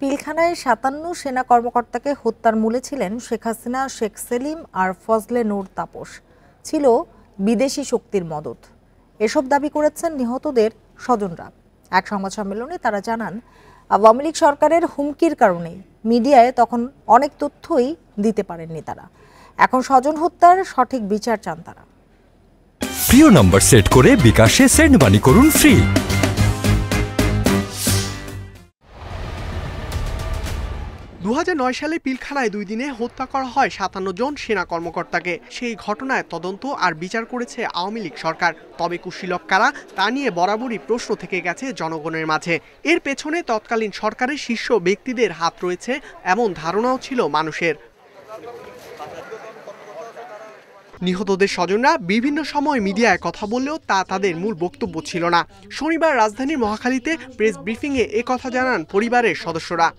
পিলখানায় ৫৭ সেনা কর্মকর্তাকে হত্যার মূলে ছিলেন শেখ হাসিনা, শেখ সেলিম আর ফজলে নূর তাপস। ছিল বিদেশি শক্তির মদত। এসব দাবি করেছেন নিহতদের স্বজনরা। এক সংবাদ সম্মেলনে তারা জানান, আওয়ামী লীগ সরকারের হুমকির কারণে মিডিয়ায় তখন অনেক তথ্যই দিতে পারেননি তারা। এখন স্বজন হত্যার সঠিক বিচার চান তারা। প্রিয় নম্বর সেট করে বিকাশে সেন্ড মানি করুন ফ্রি। ২০০৯ সালে পিলখানায় ২ দিনে হত্যা করা হয় ৫৭ জন সেনা কর্মকর্তাকে। সেই ঘটনায় তদন্ত আর বিচার করেছে আওয়ামী লীগ সরকার। তবে কুশীলব কারা তা নিয়ে বরাবরই প্রশ্ন থেকে গেছে জনগণের মাঝে। এর পেছনে তৎকালীন সরকারের শীর্ষ ব্যক্তিদের হাত রয়েছে এমন ধারণাও ছিল মানুষের। নিহতদের স্বজনরা বিভিন্ন সময় মিডিয়ায় কথা বললেও তা তাদের মূল বক্তব্য ছিল না। শনিবার রাজধানীর মহাখালীতে প্রেস ব্রিফিংয়ে কথা জানান পরিবারের সদস্যরা।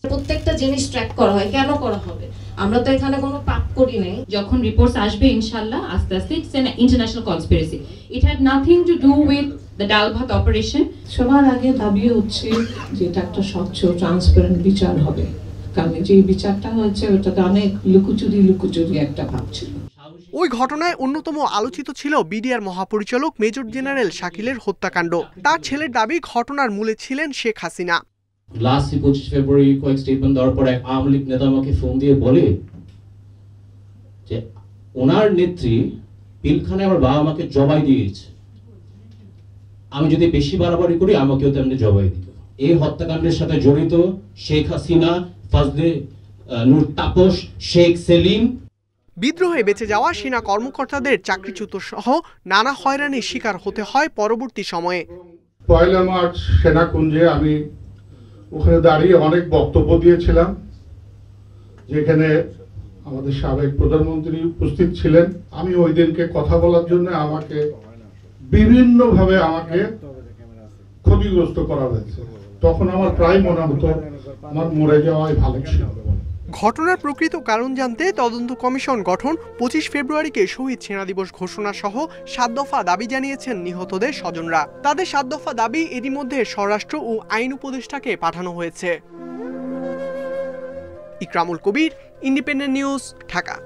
প্রত্যেকটা জিনিস ট্র্যাক করা হয়, কেন করা হবে? আমরা তো এখানে কোনো পাপ করি নাই। যখন রিপোর্টস আসবে ইনশাআল্লাহ আস্তে আস্তে, it's an international conspiracy, it had nothing to do with the ডাল ভাত অপারেশন। সবার আগে দাবি হচ্ছে যে এটা একটা স্বচ্ছ ট্রান্সপারেন্ট বিচার হবে, কারণ যে বিচারটা হচ্ছে ওটাতে অনেক লুকোচুরি একটা ভাব ছিল। ওই ঘটনায় অন্যতম আলোচিত ছিল বিডিআর মহাপরিচালক মেজর জেনারেল শাকিলের হত্যাকাণ্ড। তার ছেলের দাবি ঘটনার মূলে ছিলেন শেখ হাসিনা। লাস্ট 25 ফেব্রুয়ারি কয়েক স্টেটমেন্ট দেওয়ার পর এক আওয়ামী লীগ নেতা আমাকে ফোন দিয়ে বলে যে ওনার নেত্রী পিলখানায় আমার বাবা মাকে জবাই দিয়েছে, আমি যদি বেশি বাড়াবাড়ি করি আমাকেও তেমনি জবাই দিত। এই হত্যাকাণ্ডের সাথে জড়িত শেখ হাসিনা, ফজলে নূর তাপস, শেখ সেলিম। বিদ্রোহে বেঁচে যাওয়া সেনা কর্মকর্তাদের চাকরিচ্যুত সহ নানা হয়রানির শিকার হতে হয় পরবর্তী সময়ে। ১ মার্চ সেনাকুঞ্জে আমি ওখানে দাঁড়িয়ে অনেক বক্তব্য দিয়েছিলাম, যেখানে আমাদের সাবেক প্রধানমন্ত্রী উপস্থিত ছিলেন। আমি ওই দিনকে কথা বলার জন্য আমাকে বিভিন্নভাবে ক্ষতিগ্রস্ত করা হয়েছে। তখন আমার প্রায় মনে হতো আমার মরে যাওয়াই ভালো ছিল। ঘটনার প্রকৃত কারণ জানতে তদন্ত কমিশন গঠন, ২৫ ফেব্রুয়ারিকে শহীদ সেনা দিবস ঘোষণা সহ ৭ দফা দাবি জানিয়েছেন নিহতদের স্বজনরা। তাদের ৭ দফা দাবি এরই মধ্যে স্বরাষ্ট্র ও আইন উপদেষ্টাকে পাঠানো হয়েছে। ইকরামুল কবির, ইন্ডিপেন্ডেন্ট নিউজ, ঢাকা।